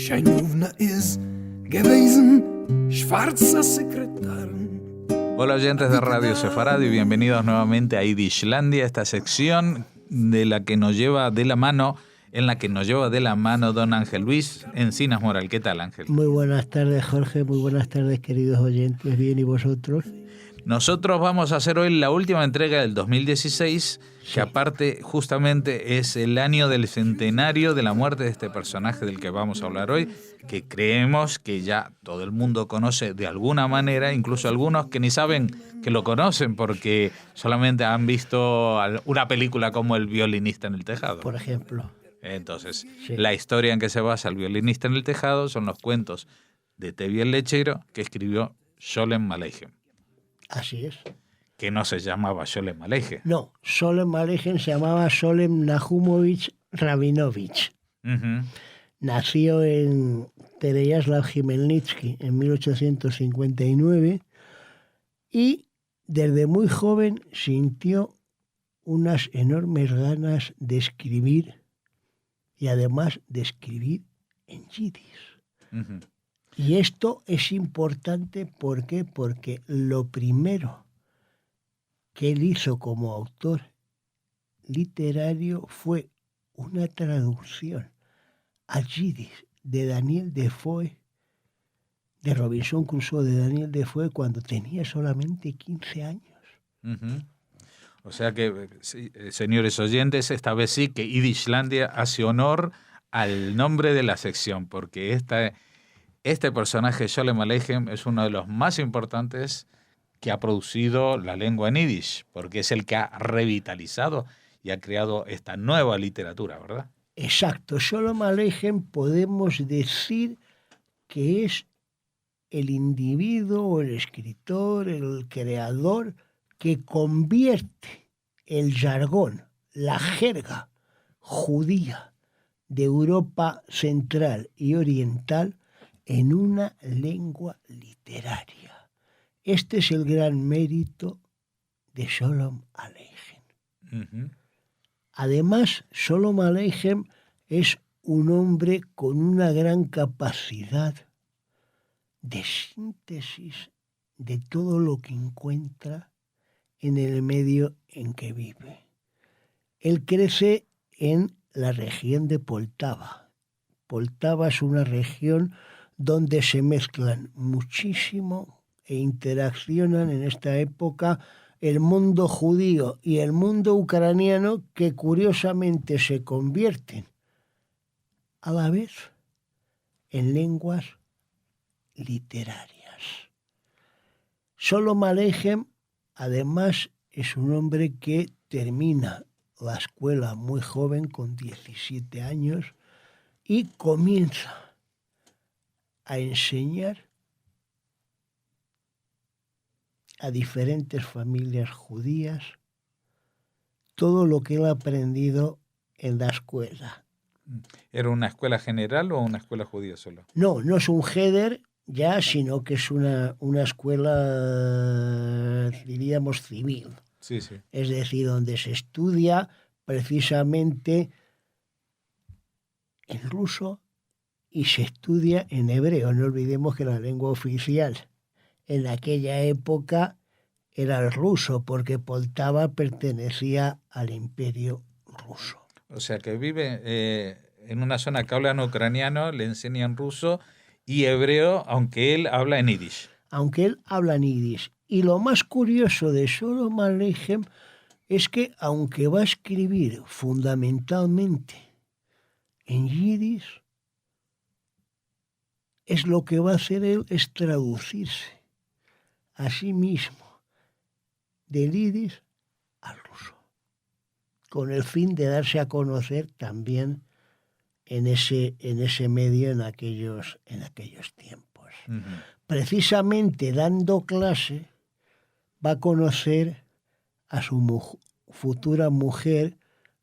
Scheinmovna ist gewesen, schwarzer Sekretär. Hola oyentes de Radio Sefarad y bienvenidos nuevamente a Yiddishlandia, esta sección en la que nos lleva de la mano don Ángel Luis Encinas Moral. ¿Qué tal, Ángel? Muy buenas tardes, Jorge, muy buenas tardes, queridos oyentes. Bien, ¿y vosotros? Nosotros vamos a hacer hoy la última entrega del 2016, que aparte justamente es el año del centenario de la muerte de este personaje del que vamos a hablar hoy, que creemos que ya todo el mundo conoce de alguna manera, incluso algunos que ni saben que lo conocen porque solamente han visto una película como El violinista en el tejado. Por ejemplo. Entonces, sí. La historia en que se basa El violinista en el tejado son los cuentos de Tevi el Lechero que escribió Sholem Aleichem. Así es. Que no se llamaba Sholem Aleichem. No, Sholem Aleichem se llamaba Sholem Nahumovich Rabinovich. Uh-huh. Nació en Pereyaslav Jimelnitsky en 1859 y desde muy joven sintió unas enormes ganas de escribir y además de escribir en yiddish. Uh-huh. Y esto es importante, ¿por qué? Porque lo primero que él hizo como autor literario fue una traducción al yiddish de Daniel Defoe, de Robinson Crusoe de Daniel Defoe, cuando tenía solamente 15 años. Uh-huh. O sea que, señores oyentes, esta vez sí que Yiddishlandia hace honor al nombre de la sección, porque este personaje, Sholem Aleichem, es uno de los más importantes que ha producido la lengua en yiddish, porque es el que ha revitalizado y ha creado esta nueva literatura, ¿verdad? Exacto. Sholem Aleichem podemos decir que es el individuo, el escritor, el creador que convierte el jargón, la jerga judía de Europa Central y Oriental en una lengua literaria. Este es el gran mérito de Sholem Aleichem. Uh-huh. Además, Sholem Aleichem es un hombre con una gran capacidad de síntesis de todo lo que encuentra en el medio en que vive. Él crece en la región de Poltava. Poltava es una región donde se mezclan muchísimo e interaccionan en esta época el mundo judío y el mundo ucraniano, que curiosamente se convierten a la vez en lenguas literarias. Sholem Aleichem, además, es un hombre que termina la escuela muy joven, con 17 años, y comienza a enseñar a diferentes familias judías todo lo que él ha aprendido en la escuela. ¿Era una escuela general o una escuela judía solo? No es un heder ya, sino que es una escuela, diríamos, civil. Sí, sí. Es decir, donde se estudia precisamente en ruso y se estudia en hebreo. No olvidemos que la lengua oficial en aquella época era el ruso, porque Poltava pertenecía al Imperio Ruso. O sea que vive en una zona que hablan ucraniano, le enseñan ruso y hebreo, aunque él habla en yiddish. Aunque él habla en yiddish. Y lo más curioso de Sholem Aleichem es que, aunque va a escribir fundamentalmente en yiddish, es lo que va a hacer él es traducirse a sí mismo del yiddish al ruso, con el fin de darse a conocer también en ese medio en aquellos tiempos. Uh-huh. Precisamente dando clase va a conocer a su futura mujer,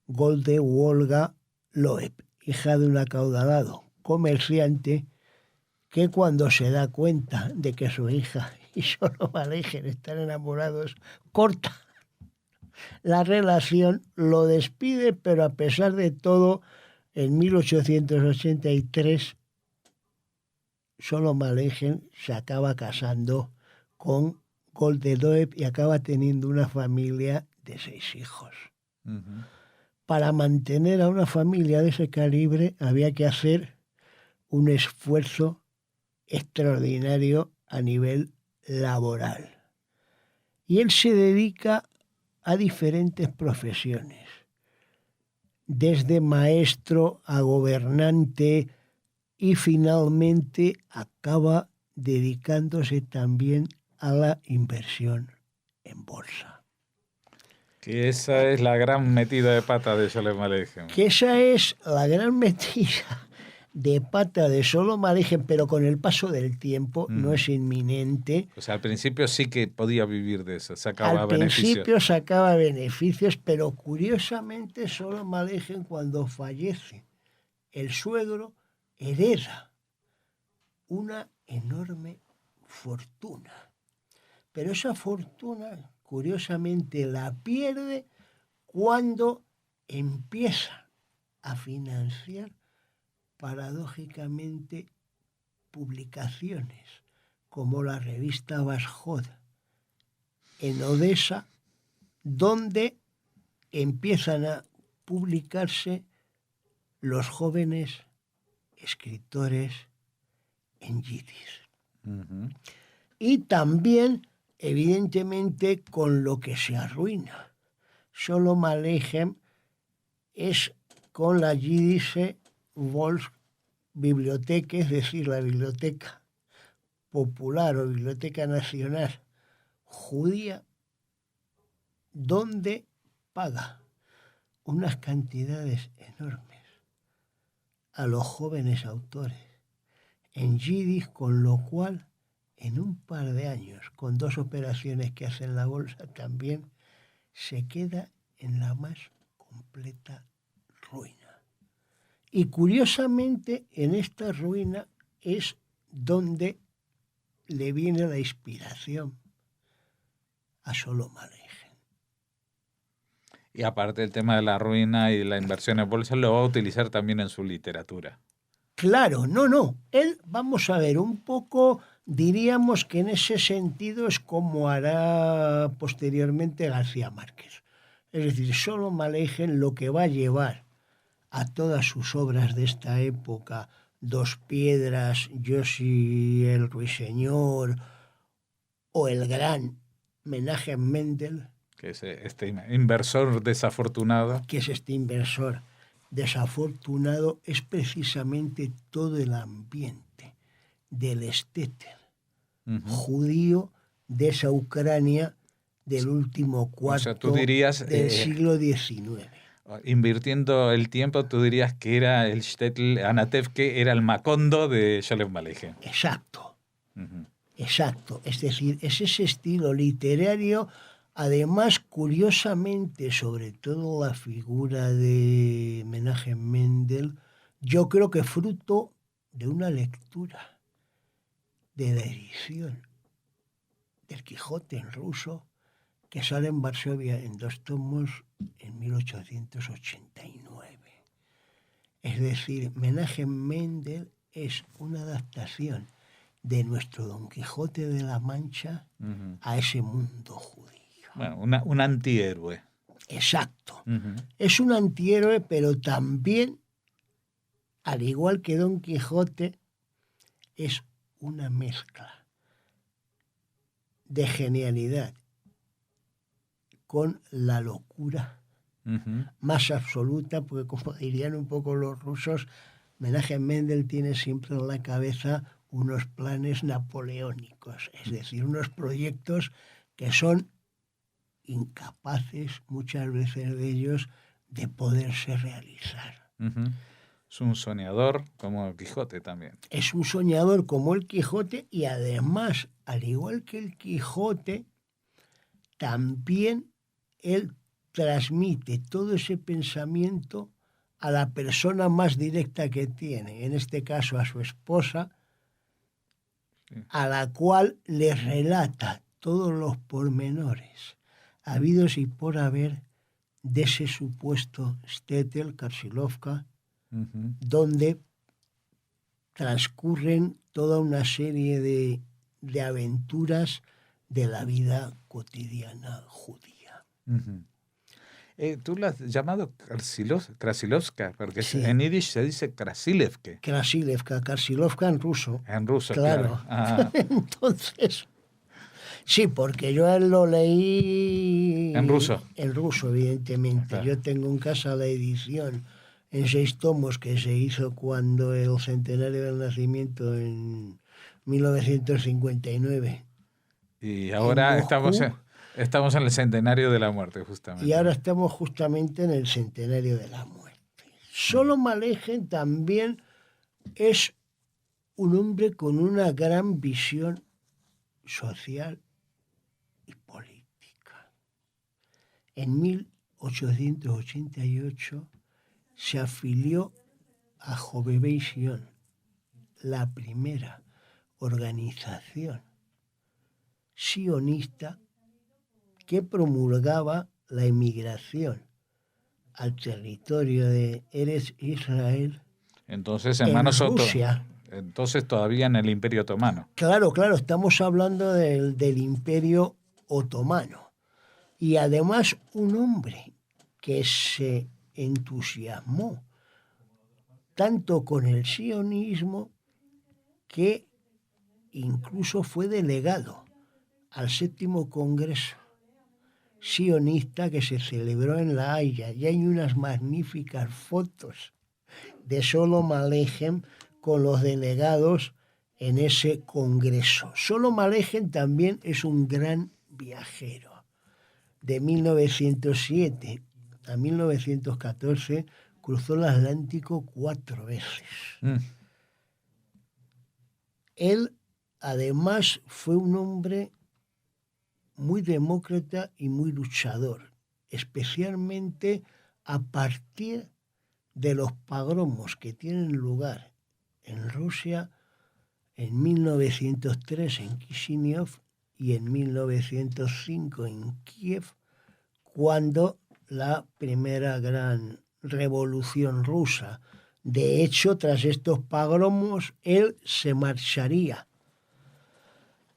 Golde Wolga Loeb, hija de un acaudalado comerciante, que cuando se da cuenta de que su hija y Sholem Aleichem están enamorados, corta la relación, lo despide, pero a pesar de todo, en 1883 Sholem Aleichem se acaba casando con Golde Loeb y acaba teniendo una familia de 6 hijos. Ujú. Para mantener a una familia de ese calibre había que hacer un esfuerzo extraordinario a nivel laboral. Y él se dedica a diferentes profesiones, desde maestro a gobernante, y finalmente acaba dedicándose también a la inversión en bolsa. Que esa es la gran metida de pata de Sholem Aleichem. Que esa es la gran metida de pata de Sholem Aleichem, pero con el paso del tiempo no es inminente. O sea, al principio sí que podía vivir de eso, sacaba Al beneficios. principio sacaba beneficios, pero curiosamente Sholem Aleichem, cuando fallece el suegro, hereda una enorme fortuna. Pero esa fortuna, curiosamente, la pierde cuando empieza a financiar, paradójicamente, publicaciones como la revista Vashod en Odessa, donde empiezan a publicarse los jóvenes escritores en yiddish. Ujú. Y también, evidentemente, con lo que se arruina. Sholem Aleichem es con la Jüdische Volksbibliothek, es decir, la biblioteca popular o biblioteca nacional judía, donde paga unas cantidades enormes a los jóvenes autores en yiddish, con lo cual en un par de años, con 2 operaciones que hace en la bolsa, también se queda en la más completa ruina. Y curiosamente, en esta ruina es donde le viene la inspiración a Sholem Aleichem. Y aparte el tema de la ruina y la inversión en bolsa lo va a utilizar también en su literatura. Claro, no. Él, vamos a ver, un poco diríamos que en ese sentido es como hará posteriormente García Márquez. Es decir, Sholem Aleichem lo que va a llevar a todas sus obras de esta época, Dos Piedras, Yossi el Ruiseñor o el gran Menachem Mendel, Que es este inversor desafortunado. que es este inversor desafortunado, es precisamente todo el ambiente del Stettel judío de esa Ucrania del último cuarto sea, tú dirías, del siglo XIX. Invirtiendo el tiempo, tú dirías que era el Shtetl Anatevke, era el Macondo de Sholem Aleichem. Exacto. Ujú. Exacto, es decir, es ese estilo literario. Además, curiosamente, sobre todo la figura de Menachem Mendel, yo creo que fruto de una lectura de la edición del Quijote en ruso, que sale en Varsovia en 2 tomos en 1889. Es decir, Menachem Mendel es una adaptación de nuestro Don Quijote de la Mancha a ese mundo judío. Bueno, un antihéroe. Exacto. Es un antihéroe, pero también, al igual que Don Quijote, es una mezcla de genialidad con la locura más absoluta, porque como dirían un poco los rusos, Menachem Mendel tiene siempre en la cabeza unos planes napoleónicos, es decir, unos proyectos que son incapaces muchas veces de ellos de poderse realizar. Es un soñador como el Quijote también. Es un soñador como el Quijote y además, al igual que el Quijote, también él transmite todo ese pensamiento a la persona más directa que tiene, en este caso a su esposa, a la cual le relata todos los pormenores habidos y por haber de ese supuesto Stettel, Karsilovka, donde transcurren toda una serie de aventuras de la vida cotidiana judía. Ujú. Tú lo has llamado Krasilovska, porque Sí. en yiddish se dice Krasilevke, Krasilovka en ruso. en ruso, Claro. claro. Ah, Entonces, sí, porque yo a él lo leí En ruso. En ruso, evidentemente. Claro. Yo tengo en casa la edición en 6 tomos que se hizo cuando el centenario del nacimiento en 1959. y ahora Moscú. estamos en el centenario de la muerte, justamente. Y ahora estamos justamente en el centenario de la muerte. Sholom Aleichem también es un hombre con una gran visión social y política. En 1888 se afilió a Jovevei Sion, la primera organización sionista que promulgaba la emigración al territorio de Eretz Israel Entonces, en hermano Soto, Rusia. entonces todavía en el Imperio Otomano. Claro, estamos hablando del Imperio Otomano. Y además un hombre que se entusiasmó tanto con el sionismo que incluso fue delegado al 7º Congreso sionista que se celebró en La Haya. Y hay unas magníficas fotos de Sholom Aleichem con los delegados en ese congreso. Sholom Aleichem también es un gran viajero. De 1907 a 1914 cruzó el Atlántico 4 veces. Mm. Él, además, fue un hombre muy demócrata y muy luchador, especialmente a partir de los pogromos que tienen lugar en Rusia en 1903 en Kishinev y en 1905 en Kiev, cuando la primera gran revolución rusa. De hecho, tras estos pogromos, él se marcharía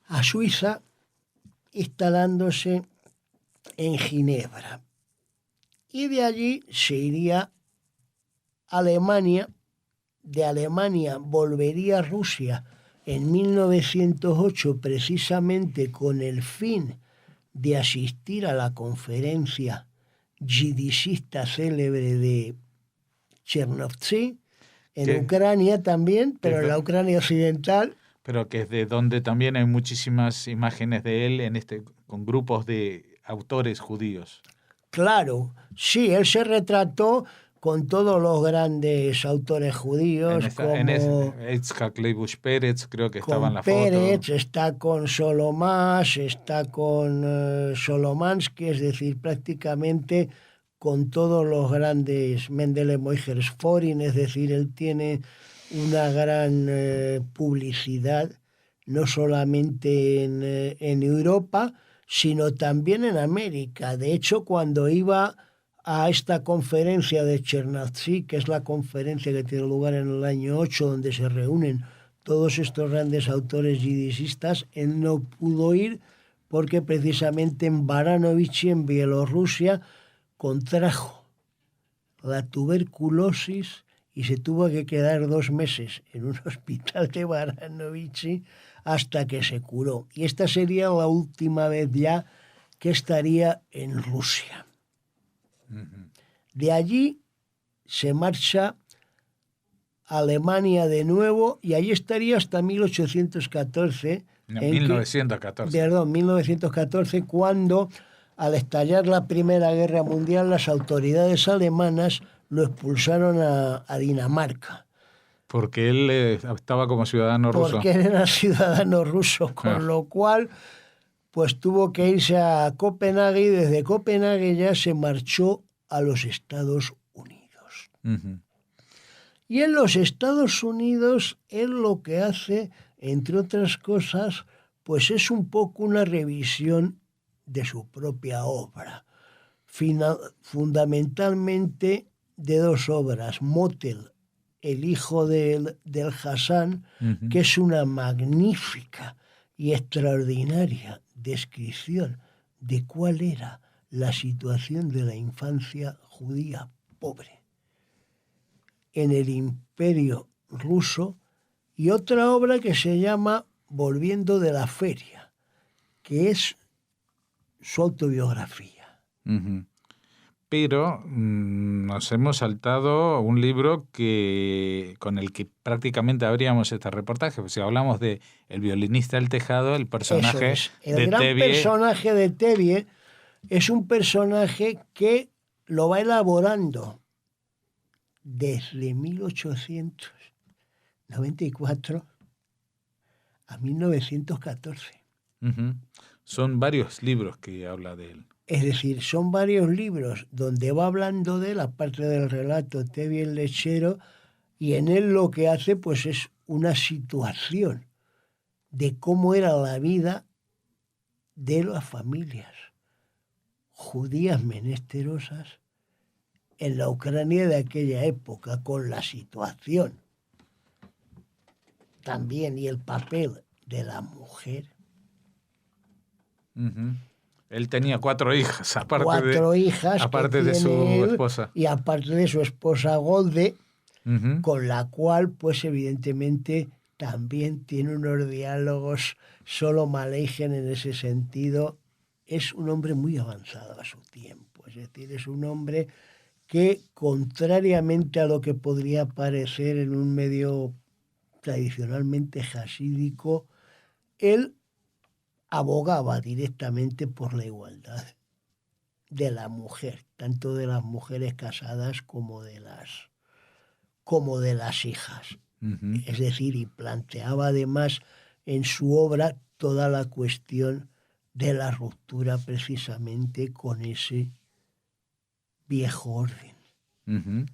a Suiza, instalándose en Ginebra. Y de allí se iría a Alemania. De Alemania volvería a Rusia en 1908, precisamente con el fin de asistir a la conferencia yidishista célebre de Chernovtsi, en ¿Qué? Ucrania también, pero en la Ucrania occidental. Pero que es de donde también hay muchísimas imágenes de él con grupos de autores judíos. Claro, sí, él se retrató con todos los grandes autores judíos, como Yitzhak Leibush Pérez, creo que estaba en con la Pérez, foto. está con Solomás, está con Solomansky, es decir, prácticamente con todos los grandes, Mendele Moijer Sforin, es decir, él tiene una gran publicidad, no solamente en Europa, sino también en América. De hecho, cuando iba a esta conferencia de Chernovtsi, que es la conferencia que tiene lugar en el año 8, donde se reúnen todos estos grandes autores yidishistas, él no pudo ir porque precisamente en Baranovich, en Bielorrusia, contrajo la tuberculosis y se tuvo que quedar 2 meses en un hospital de Baranovich hasta que se curó. Y esta sería la última vez ya que estaría en Rusia. De allí se marcha a Alemania de nuevo y allí estaría hasta 1814. En 1914. Perdón, 1914, cuando al estallar la Primera Guerra Mundial las autoridades alemanas lo expulsaron a Dinamarca. Porque él estaba como ciudadano ruso. Porque él era ciudadano ruso, con lo cual pues tuvo que irse a Copenhague y desde Copenhague ya se marchó a los Estados Unidos. Uh-huh. Y en los Estados Unidos él lo que hace, entre otras cosas, pues es un poco una revisión de su propia obra. Fundamentalmente de 2 obras, Motel El hijo del Hassan, Ujú. que es una magnífica y extraordinaria descripción de cuál era la situación de la infancia judía pobre en el Imperio ruso, y otra obra que se llama Volviendo de la feria, que es su autobiografía. Ujú. Pero nos hemos saltado un libro con el que prácticamente abríamos este reportaje. Si hablamos de El violinista del tejado, el Eso personaje es. El de gran Tevye. personaje de Tevye es un personaje que lo va elaborando desde 1894 a 1914. Ujú. Son varios libros que habla de él. Es decir, son varios libros donde va hablando de la parte del relato Tevye el lechero, y en él lo que hace pues es una situación de cómo era la vida de las familias judías menesterosas en la Ucrania de aquella época, con la situación también y el papel de la mujer. Ujú. Él tenía 4 hijas, Cuatro hijas aparte que de su tiene él, esposa. y aparte de su esposa Golde, Ujú. con la cual, pues evidentemente, también tiene unos diálogos. Solo Aleichem en ese sentido es un hombre muy avanzado a su tiempo. Es decir, es un hombre que, contrariamente a lo que podría parecer en un medio tradicionalmente jasídico, él abogaba directamente por la igualdad de la mujer, tanto de las mujeres casadas como de las hijas. Ujú. Es decir, y planteaba además en su obra toda la cuestión de la ruptura precisamente con ese viejo orden. Ujú.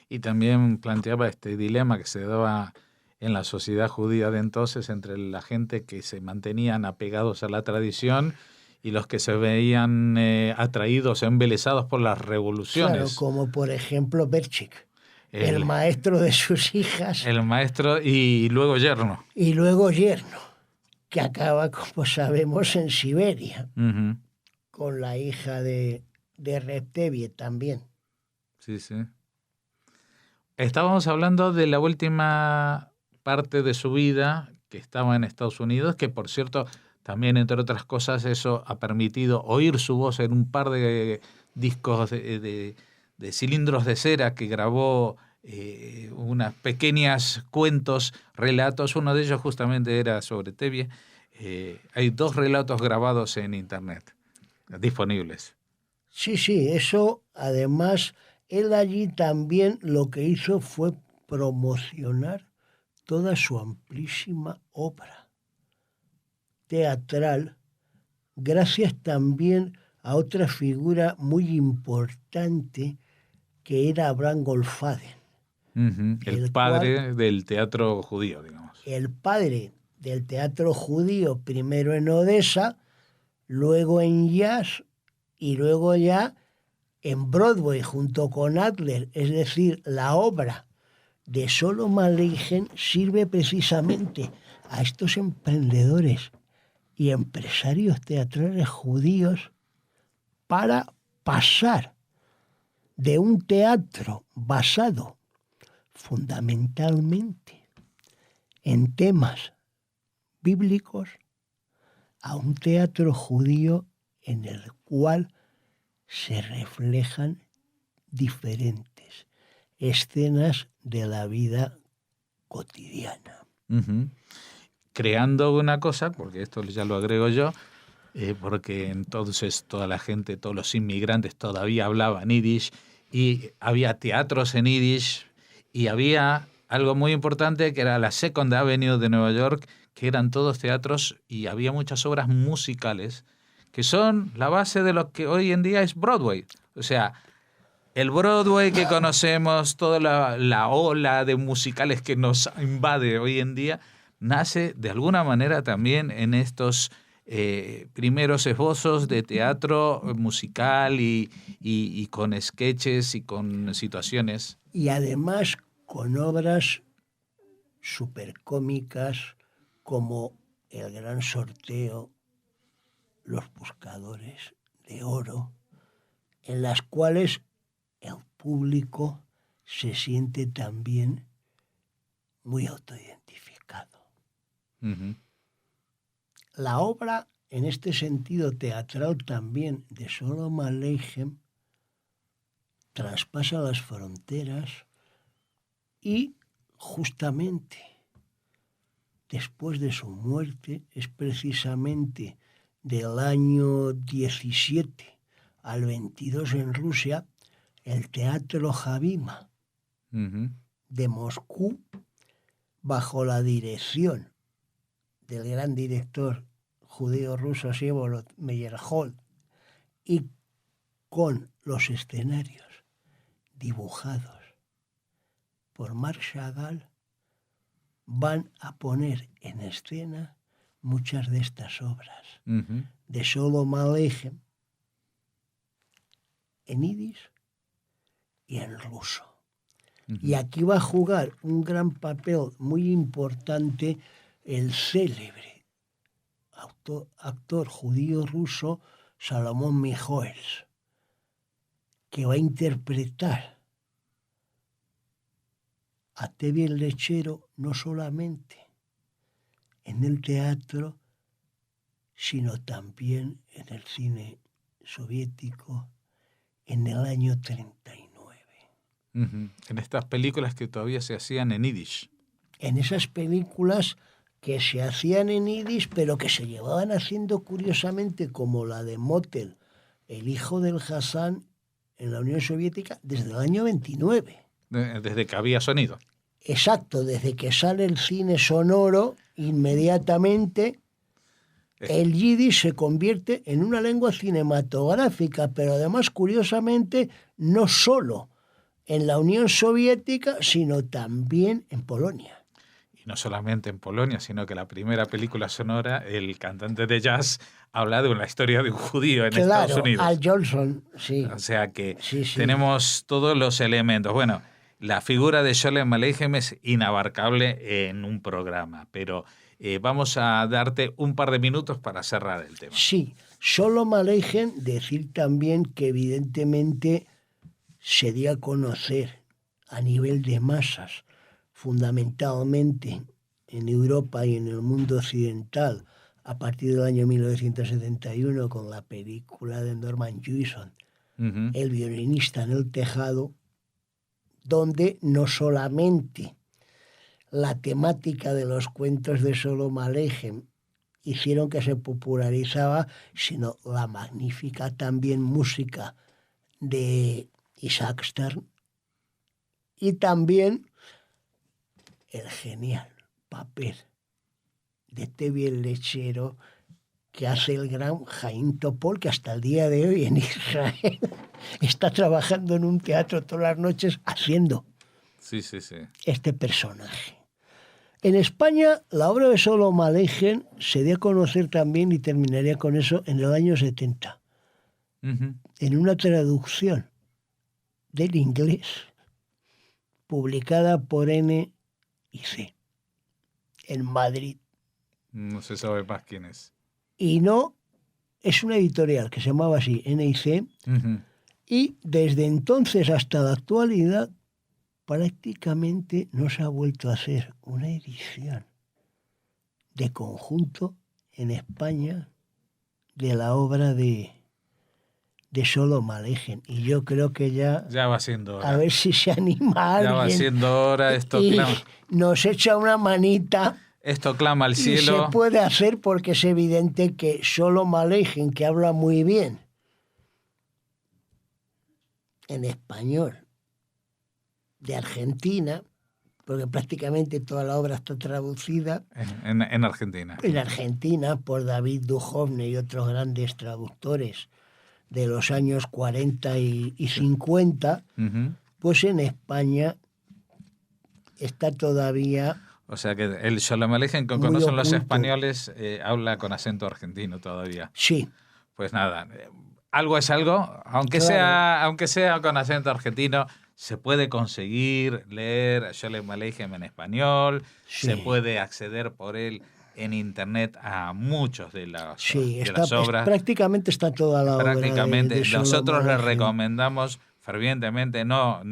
Y también planteaba este dilema que se daba en la sociedad judía de entonces entre la gente que se mantenían apegados a la tradición y los que se veían atraídos, embelesados por las Claro, revoluciones. como por ejemplo Berchik, el El, maestro de sus hijas el maestro y luego yerno. y luego yerno, que acaba, como sabemos, en Siberia, Ujú. con la hija de Reb Tevye también. Sí, sí. Estábamos hablando de la última parte de su vida que estaba en Estados Unidos, que por cierto, también entre otras cosas, eso ha permitido oír su voz en un par de discos de cilindros de cera que grabó, unas pequeñas cuentos, relatos. Uno de ellos justamente era sobre Tevye. Hay 2 relatos grabados en internet, disponibles. Sí, eso además, él allí también lo que hizo fue promocionar toda su amplísima obra teatral, gracias también a otra figura muy importante que era Abraham Goldfaden, Ujú. El el padre del teatro judío, digamos. el padre del teatro judío, primero en Odessa, luego en Jazz y luego ya en Broadway junto con Adler. Es decir, la obra de Sholom Aleichem sirve precisamente a estos emprendedores y empresarios teatrales judíos para pasar de un teatro basado fundamentalmente en temas bíblicos a un teatro judío en el cual se reflejan diferentes escenas de la vida cotidiana. Ujú. Creando una cosa, porque esto ya lo agrego yo, porque entonces toda la gente, todos los inmigrantes todavía hablaban yiddish y había teatros en yiddish y había algo muy importante que era la Second Avenue de Nueva York, que eran todos teatros y había muchas obras musicales que son la base de lo que hoy en día es Broadway. O sea, el Broadway que conocemos, toda la ola de musicales que nos invade hoy en día, nace de alguna manera también en estos primeros esbozos de teatro musical y con sketches y con situaciones. Y además con obras supercómicas como El Gran Sorteo, Los Buscadores de Oro, en las cuales el público se siente también muy autoidentificado. Ujú. La obra, en este sentido teatral también, de Sholom Aleichem, traspasa las fronteras y justamente después de su muerte, es precisamente del año 17 al 22 en Rusia, el Teatro Javima Ujú. de Moscú, bajo la dirección del gran director judío-ruso Vsevolod Meyerhold y con los escenarios dibujados por Marc Chagall, van a poner en escena muchas de estas obras Ujú. de Sholom Aleichem en yiddish y en ruso. Ujú. Y aquí va a jugar un gran papel muy importante el célebre actor judío ruso Salomón Mijoels, que va a interpretar a Tevi el Lechero no solamente en el teatro, sino también en el cine soviético en el año 39. Ujú. En estas películas que todavía se hacían en yiddish. En esas películas que se hacían en yiddish, pero que se llevaban haciendo curiosamente, como la de Motel, el hijo del Hassan, en la Unión Soviética, desde el año 29. Desde que había sonido. Exacto, desde que sale el cine sonoro, inmediatamente el yiddish se convierte en una lengua cinematográfica, pero además, curiosamente, no solo en la Unión Soviética, sino también en Polonia. Y no solamente en Polonia, sino que la primera película sonora, el cantante de jazz habla de una historia de un judío en Estados Claro, Unidos. Al Jolson, sí. O sea que Sí, sí. tenemos todos los elementos. Bueno, la figura de Sholem Aleichem es inabarcable en un programa, pero vamos a darte un par de minutos para cerrar el tema. Sí, Sholom Aleichem, decir también que evidentemente se dio a conocer a nivel de masas, fundamentalmente en Europa y en el mundo occidental, a partir del año 1971 con la película de Norman Jewison, Ujú. El violinista en el tejado, donde no solamente la temática de los cuentos de Sholom Aleichem hicieron que se popularizaba, sino la magnífica también música de Isaac Stern y también el genial papel de Tevi el Lechero que hace el gran Jaim Topol, que hasta el día de hoy en Israel está trabajando en un teatro todas las noches haciendo Sí, sí, sí. este personaje. En España, la obra de Sholom Aleichem se dio a conocer también, y terminaría con eso, en el año 70, Ujú. en una traducción del inglés publicada por NIC en Madrid. No se sabe más quién es. Y no, es una editorial que se llamaba así, NIC, Ujú. y desde entonces hasta la actualidad prácticamente no se ha vuelto a hacer una edición de conjunto en España de la obra de Sholom Aleichem. Y yo creo que ya Ya va siendo hora. a ver si se anima Ya va alguien siendo hora. Esto y clama, nos echa una manita al y cielo. se puede hacer, porque es evidente que Sholom Aleichem, que habla muy bien en español de Argentina, porque prácticamente toda la obra está traducida En Argentina. en Argentina por David Duchovny y otros grandes traductores de los años 40 y 50, Ujú. pues en España está todavía... O sea que el Sholem Aleichem, que Muy conocen los oculto. españoles, habla con acento argentino todavía. Sí, Pues nada, algo es algo, aunque Claro. sea con acento argentino, Se puede conseguir leer Sholem Aleichem en español, Sí. se puede acceder por él en internet a muchos de las, Sí, de las obras. prácticamente está toda la obra. Prácticamente, de Sholem nosotros le Aleichem. recomendamos fervientemente, no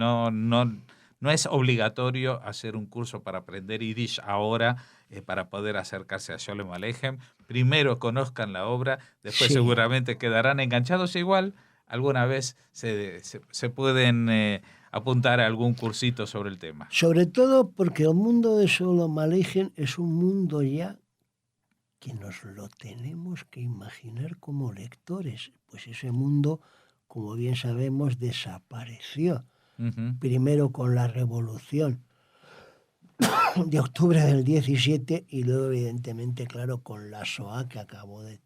es obligatorio hacer un curso para aprender Yiddish ahora, para poder acercarse a Sholem Aleichem. Primero conozcan la obra, después Sí. seguramente quedarán enganchados. Igual alguna vez se pueden apuntar a algún cursito sobre el tema. Sobre todo porque el mundo de Sholem Aleichem es un mundo ya que nos lo tenemos que imaginar como lectores. Pues ese mundo, como bien sabemos, desapareció. Ujú. Primero con la revolución de octubre del 17 y luego, evidentemente, claro, con la SOA, que acabó de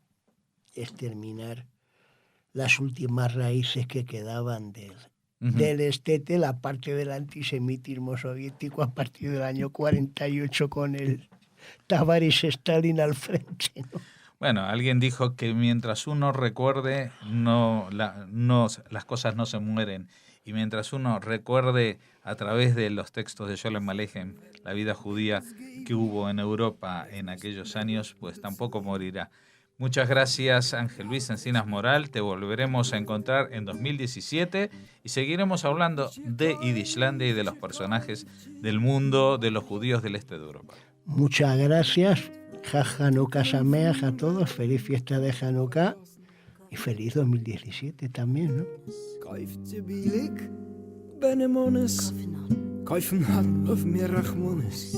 exterminar las últimas raíces que quedaban del estete, la parte del antisemitismo soviético a partir del año 48 con el Tavares Stalin al frente, ¿no? Bueno, alguien dijo que mientras uno recuerde, las cosas no se mueren. Y mientras uno recuerde a través de los textos de Sholem Aleichem la vida judía que hubo en Europa en aquellos años, pues tampoco morirá. Muchas gracias, Ángel Luis Encinas Moral. Te volveremos a encontrar en 2017 y seguiremos hablando de Yiddishlandia y de los personajes del mundo de los judíos del este de Europa. Muchas gracias. Hanukkah Sameach a todos. Feliz fiesta de Hanukkah y feliz 2017 también, ¿no? Kaufte billig, Benemones. Kaufen hat auf mir Rachmones.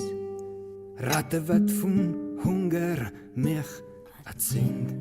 Ratte wat von Hunger, mich erzählt.